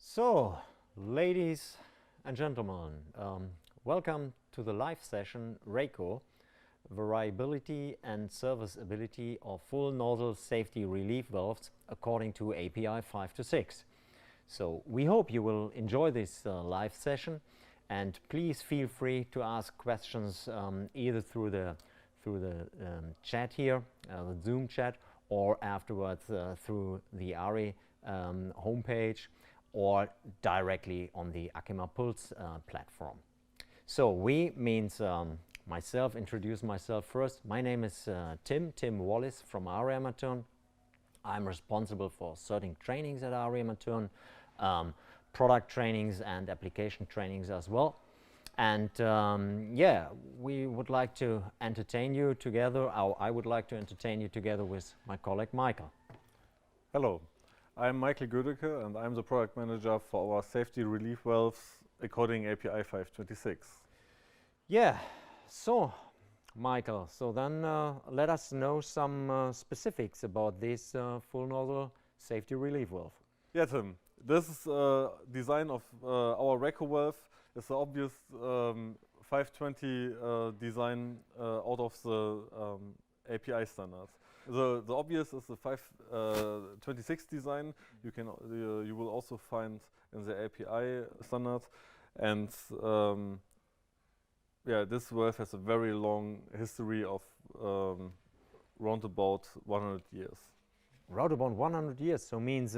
So, ladies and gentlemen, welcome to the live session REYCO, Variability and Serviceability of Full Nozzle Safety Relief Valves according to API 5 to 6. So, we hope you will enjoy this live session, and please feel free to ask questions either through the chat here, the Zoom chat, or afterwards through the ARI homepage, or directly on the ACHEMA Pulse platform. So we means myself, introduce myself first. My name is Tim Wallace from REYCO. I'm responsible for certain trainings at REYCO, product trainings and application trainings as well. And yeah, we would like to entertain you together, or I would like to entertain you together with my colleague Michael. Hello. I'm Michael Gödecke and I'm the product manager for our safety relief valves according API 526. Yeah, so Michael, so then let us know some specifics about this full nozzle safety relief valve. Yeah, Tim, this is design of our REYCO valve. It's the obvious 520 design out of the API standards. The obvious is the 526 design. You will also find in the API standard, and yeah, this valve has a very long history of round about 100 years. Round about 100 years, so means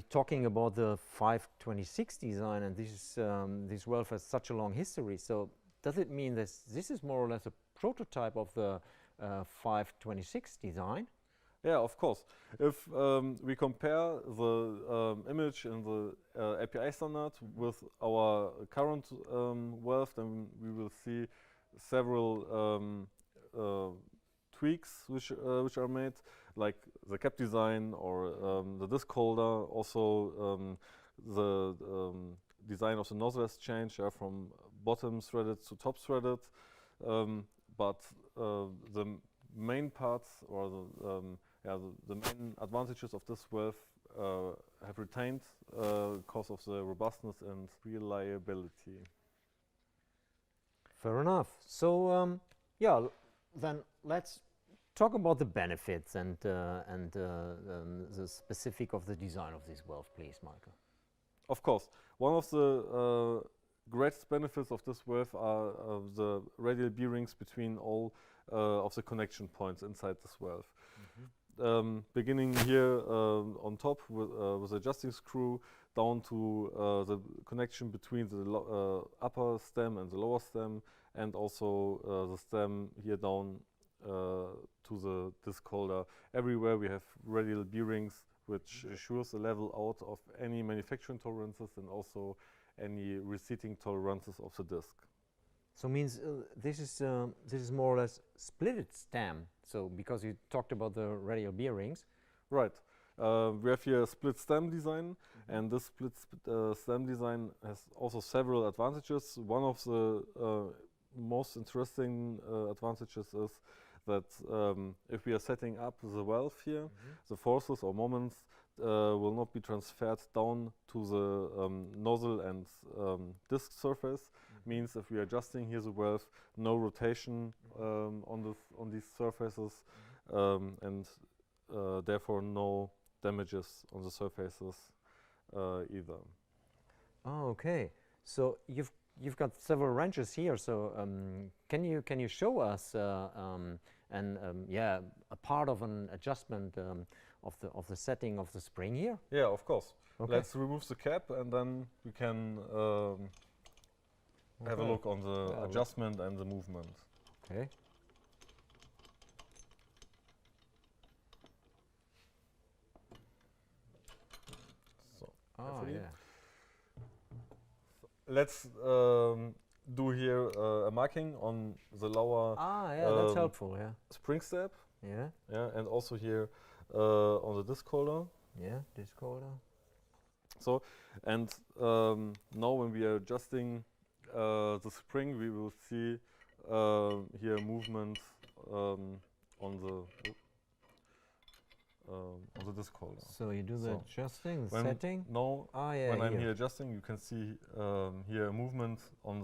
talking about the 526 design, and this valve has such a long history. So does it mean that this is more or less a prototype of the 526 design? Yeah, of course. If we compare the image in the API standard with our current valve, then we will see several tweaks which are made, like the cap design or the disc holder. Also, the design of the nozzle has changed from bottom threaded to top threaded. But the main parts, or the main advantages of this valve have retained because of the robustness and reliability. Fair enough. So yeah, then let's talk about the benefits and the specific of the design of this valve, please, Michael. Of course, one of the greatest benefits of this valve are the radial bearings between all of the connection points inside this valve. Mm-hmm. Beginning here on top with the adjusting screw down to the connection between the upper stem and the lower stem, and also the stem here down to the disc holder. Everywhere we have radial bearings, which assures the level out of any manufacturing tolerances and also any reseating tolerances of the disc. So means this is more or less splitted stem. So because you talked about the radial bearings, right? We have here a split stem design, and this split stem design has also several advantages. One of the most interesting advantages is that if we are setting up the valve here, the forces or moments will not be transferred down to the nozzle and disc surface. Means if we are adjusting here the valve, no rotation on these surfaces, and therefore no damages on the surfaces either. Oh, okay. So you've got several wrenches here. So can you show us yeah, a part of an adjustment of the setting of the spring here? Yeah, of course. Okay. Let's remove the cap, and then we can have a look on the adjustment and the movement. Okay. So, yeah. Let's do here a marking on the lower that's helpful, yeah. spring step. Yeah. Yeah, and also here on the disc holder. Yeah, disc holder. So, and now when we are adjusting the spring, we will see here movement on on the disc holder. So you do the So adjusting, the when setting. Now, Yeah, when I'm here. here adjusting, you can see here a movement on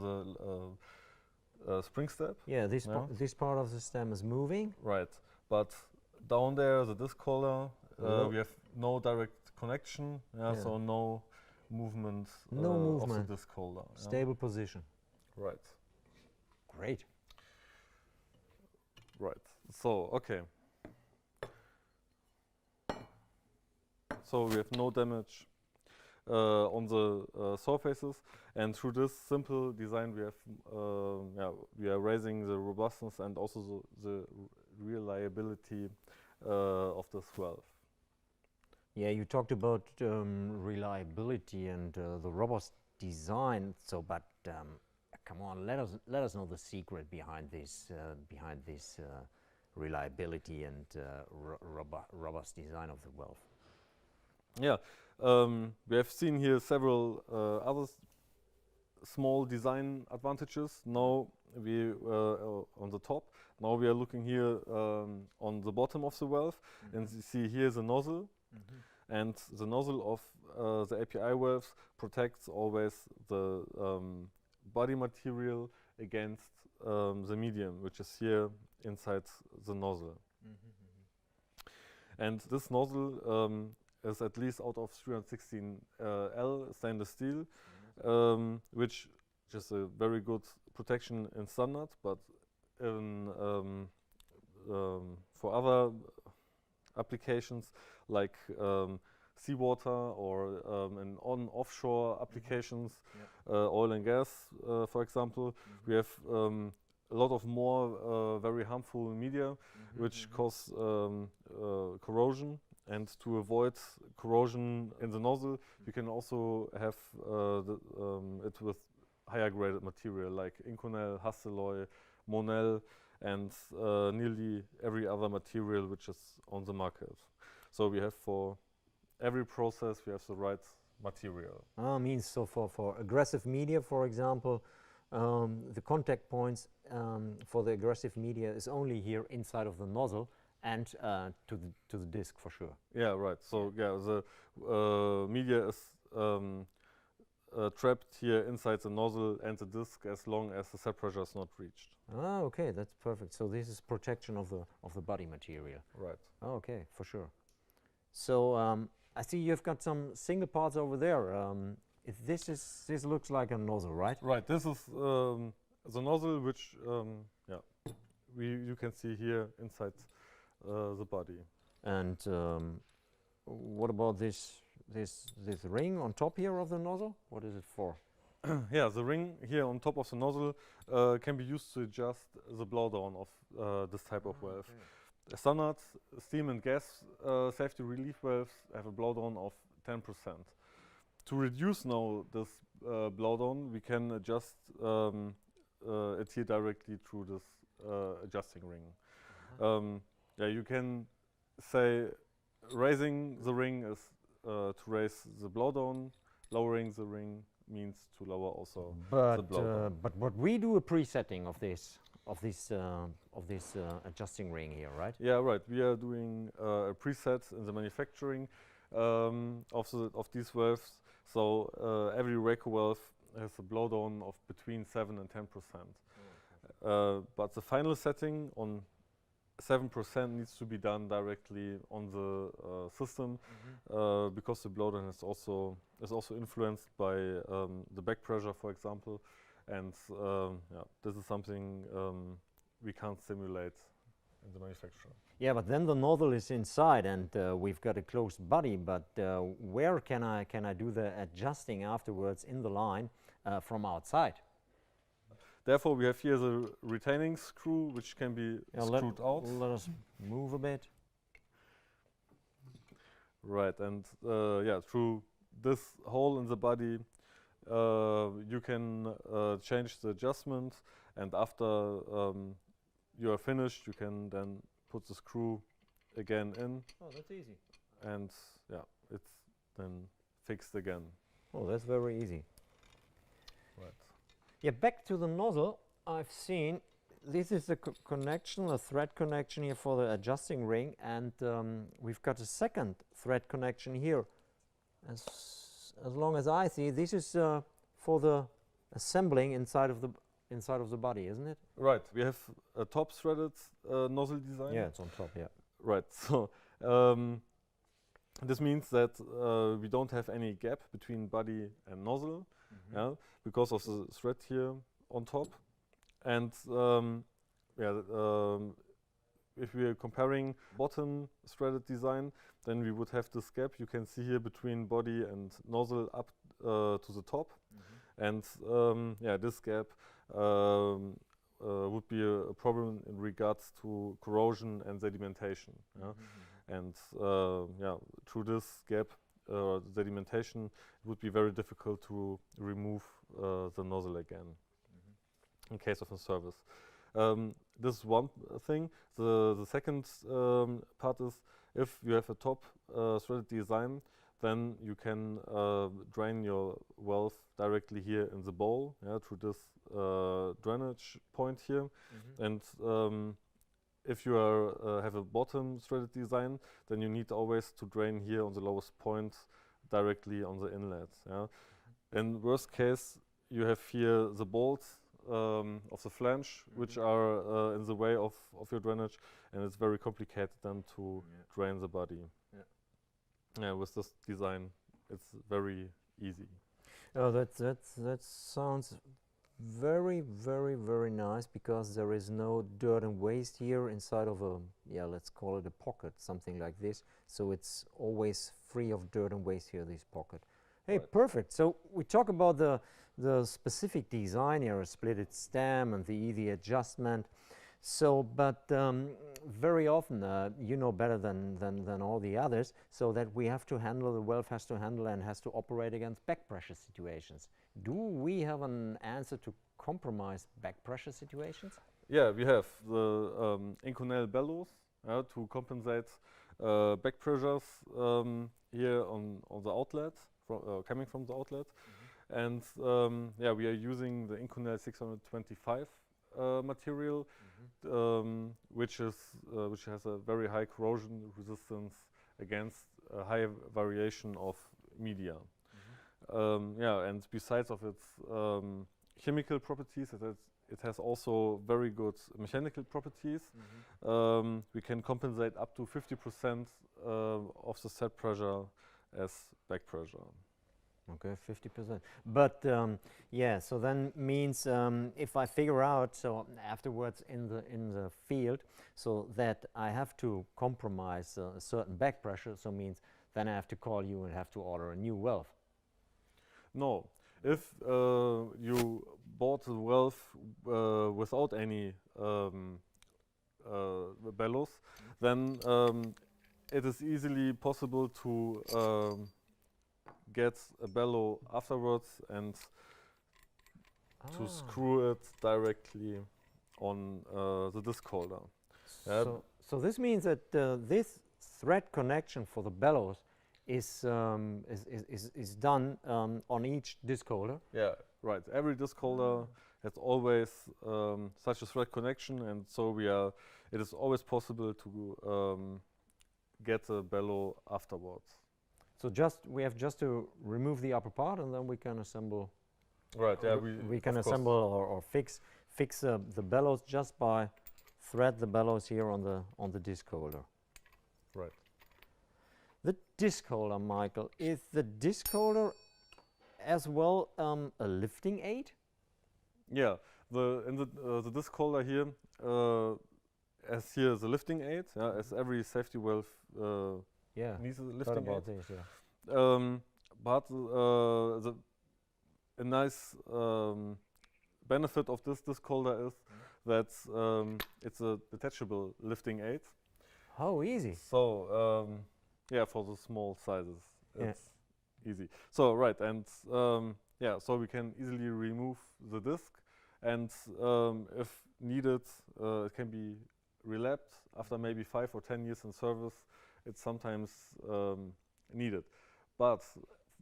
the spring step. Yeah, Yeah. this part of the stem is moving. Right, but down there, the disc holder, Oh. we have no direct connection. Yeah, Yeah. so no movement, No of movement. the disc holder. yeah. Stable position. Right. Great. Right. So okay. So we have no damage on the surfaces, and through this simple design, we have we are raising the robustness and also the reliability of this valve. Yeah, you talked about reliability and the robust design. So, but come on, let us know the secret behind this reliability and robust design of the valve. Yeah, we have seen here several other small design advantages. Now we on the top. Now we are looking here on the bottom of the valve, and you see here the nozzle, and the nozzle of the API valves protects always the body material against the medium, which is here inside the nozzle. And this nozzle is at least out of 316 L stainless steel, which is a very good protection in standard, but in, for other applications like seawater or in offshore applications, oil and gas, for example, we have a lot of more very harmful media which cause corrosion. And to avoid corrosion in the nozzle, you can also have it with higher graded material like Inconel, Hastelloy, Monel, and nearly every other material which is on the market. So we have for every process, we have the right material. Means so for aggressive media, for example, the contact points for the aggressive media is only here inside of the nozzle and to the disc for sure. Yeah, right. So yeah, the media is trapped here inside the nozzle and the disc as long as the set pressure is not reached. Ah, okay, that's perfect. So this is protection of the body material. Right. Oh, okay, for sure. So I see you've got some single parts over there. This looks like a nozzle, right? Right. This is the nozzle, which you can see here inside the body. And what about this ring on top here of the nozzle? What is it for? Yeah, the ring here on top of the nozzle can be used to adjust the blowdown of this type of valve. Okay. Standard steam and gas safety relief valves have a blowdown of 10%. To reduce now this blowdown, we can adjust it here directly through this adjusting ring. Yeah, you can say raising the ring is to raise the blowdown, lowering the ring means to lower also the blowdown. But we do a presetting of this adjusting ring here, right? Yeah, right. We are doing a preset in the manufacturing of these valves. So every REYCO valve has a blowdown of between 7 and 10%. Okay. But the final setting on 7% needs to be done directly on the system because the blowdown is also influenced by the back pressure, for example, and this is something we can't simulate in the manufacturer. Yeah, but then the nozzle is inside, and we've got a closed body. But where can I do the adjusting afterwards in the line from outside? Therefore, we have here the retaining screw, which can be screwed out. Let us move a bit. Right, and through this hole in the body, you can change the adjustment, and after you are finished, you can then put the screw again in. Oh, that's easy. And yeah, it's then fixed again. Oh, that's very easy. Right. Yeah, back to the nozzle, I've seen this is the connection, a thread connection here for the adjusting ring, and we've got a second thread connection here. As long as I see, this is for the assembling inside of the body, isn't it? Right. We have a top threaded nozzle design. Yeah, it's on top. Yeah. Right. So this means that we don't have any gap between body and nozzle, yeah, because of the thread here on top. And if we are comparing bottom threaded design, then we would have this gap you can see here between body and nozzle up to the top. And this gap would be a problem in regards to corrosion and sedimentation. Yeah? And through this gap, sedimentation, it would be very difficult to remove the nozzle again in case of a service. This is one thing. The second part is if you have a top threaded design, then you can drain your valve directly here in the bowl, through this drainage point here. And if you have a bottom threaded design, then you need always to drain here on the lowest point directly on the inlet. Yeah? In worst case, you have here the bolts of the flange, which are in the way of your drainage, and it's very complicated then to drain the body. With this design, it's very easy. Oh, that sounds very, very, very nice, because there is no dirt and waste here inside of a, let's call it a pocket, something like this. So it's always free of dirt and waste here, this pocket. Hey, right. Perfect. So we talk about the specific design here, a splitted stem and the easy adjustment. So, but very often, you know better than all the others, so that we have to handle, the valve has to handle and has to operate against back pressure situations. Do we have an answer to compromise back pressure situations? Yeah, we have the Inconel bellows to compensate back pressures here on the outlet, coming from the outlet. And we are using the Inconel 625 material, which has a very high corrosion resistance against a high variation of media. And besides of its chemical properties, it has also very good mechanical properties. We can compensate up to 50% of the set pressure as back pressure. Okay, 50%. But so then means if I figure out, so afterwards in the field, so that I have to compromise a certain back pressure, so means then I have to call you and have to order a new valve. No, if you bought the valve without any bellows, then it is easily possible to get a bellow afterwards and to screw it directly on the disc holder. So this means that this thread connection for the bellows is done on each disc holder? Yeah, right. Every disc holder has always such a thread connection, and so it is always possible to get a bellow afterwards. So we have just to remove the upper part, and then we can assemble. Right. Yeah. We can assemble or fix the bellows just by thread the bellows here on the disc holder. Right. The disc holder, Michael, is the disc holder as well a lifting aid? Yeah. The disc holder here, as here the lifting aid, as every safety valve. Needs a lifting aid. This, but a nice benefit of this disc holder is that it's a detachable lifting aid. Oh, easy. So for the small sizes, it's easy. So and so we can easily remove the disc, and if needed, it can be relapped after maybe 5 or 10 years in service. It's sometimes needed, but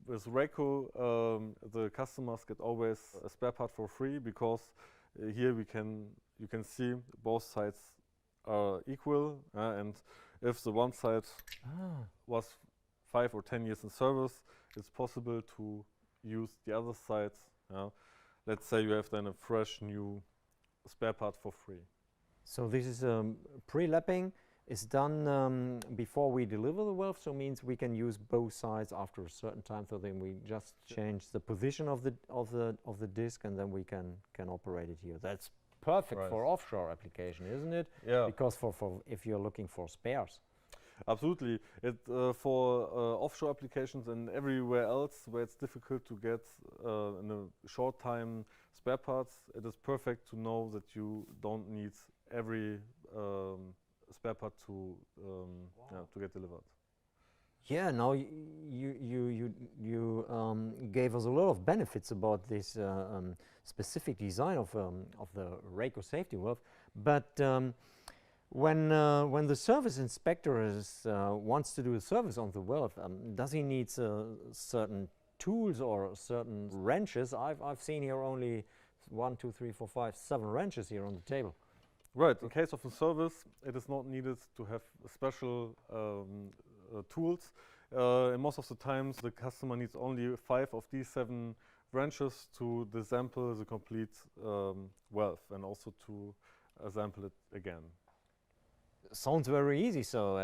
with REYCO, the customers get always a spare part for free, because here you can see both sides are equal, and if the one side was 5 or 10 years in service, it's possible to use the other side. Let's say you have then a fresh new spare part for free. So this is pre-lapping. It's done before we deliver the valve, so means we can use both sides after a certain time. So then we just change the position of the disc, and then we can operate it here. That's perfect for offshore application, isn't it? Yeah. Because for if you're looking for spares. Absolutely. It for offshore applications and everywhere else where it's difficult to get in a short time spare parts, it is perfect to know that you don't need every spare part to get delivered. Yeah, now you gave us a lot of benefits about this specific design of the REYCO safety valve, but when the service inspector wants to do a service on the valve, does he need certain tools or certain wrenches? I've seen here only 1, 2, 3, 4, 5, 7 wrenches here on the table. Right. In case of a service, it is not needed to have special tools. And most of the times, the customer needs only 5 of these 7 wrenches to disassemble the complete valve and also to assemble it again. Sounds very easy. So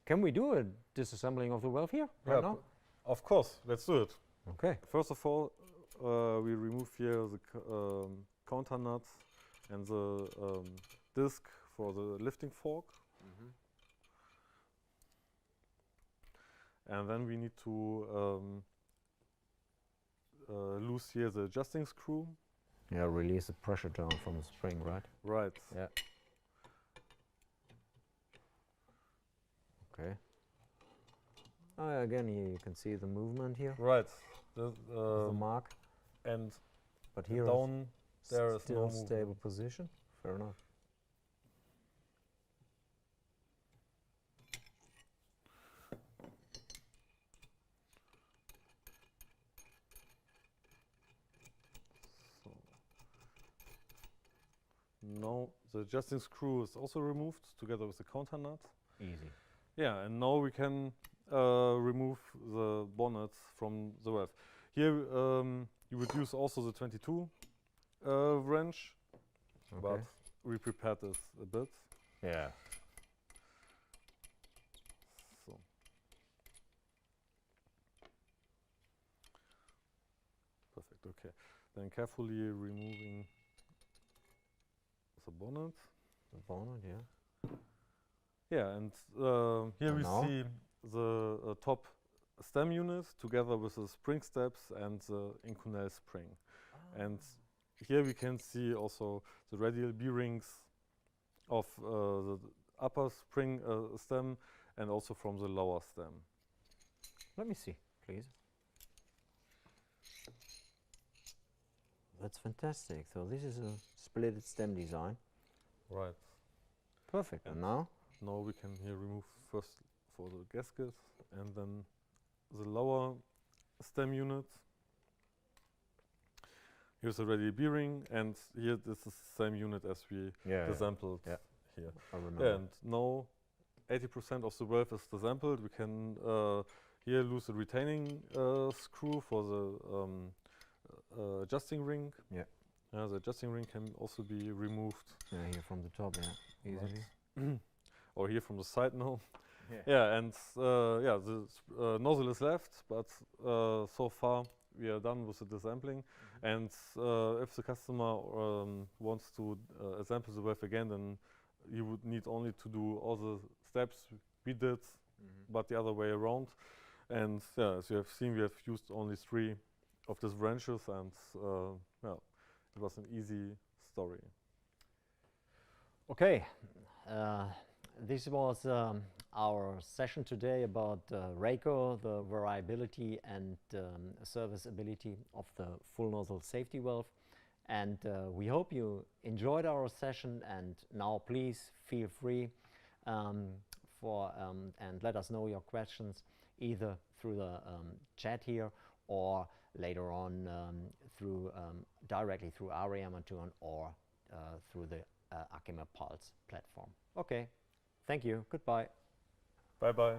can we do a disassembling of the valve here right now? Of course. Let's do it. Okay. First of all, we remove here the counter nut and the disc for the lifting fork. And then we need to loose here the adjusting screw. Yeah, release the pressure down from the spring, right? Right. Yeah. Okay. Again, here you can see the movement here. Right. The mark. And but here down there is still no stable position. Fair enough. Now the adjusting screw is also removed together with the counter nut. Easy. Yeah, and now we can remove the bonnet from the valve. Here you would use also the 22 wrench, but we prepared this a bit. Yeah. So. Perfect, okay. Then carefully removing the bonnet. The bonnet, yeah. Yeah, and here we see the top stem unit together with the spring steps and the Inconel spring. And here we can see also the radial bearings of the upper spring stem and also from the lower stem. Let me see, please. That's fantastic. So this is a splitted stem design. Right. Perfect. And now? Now we can here remove first for the gasket and then the lower stem unit. Here's the radial bearing, and here this is the same unit as we disassembled here. I remember. And now 80% of the valve is disassembled. We can here lose the retaining screw for the adjusting ring. Yeah. The adjusting ring can also be removed. Yeah, here from the top, yeah, easily. Right. Or here from the side now. Yeah, and the nozzle is left, but so far we are done with the disassembling. And if the customer wants to assemble the valve again, then you would need only to do all the steps we did, but the other way around. And as you have seen, we have used only 3 of these wrenches, and it was an easy story. Okay, this was our session today about REYCO, the variability and serviceability of the full nozzle safety valve. And we hope you enjoyed our session, and now please feel free and let us know your questions either through the chat here or later on through directly through REYCO or through the ACHEMA Pulse platform. Okay, thank you. Goodbye. Bye bye.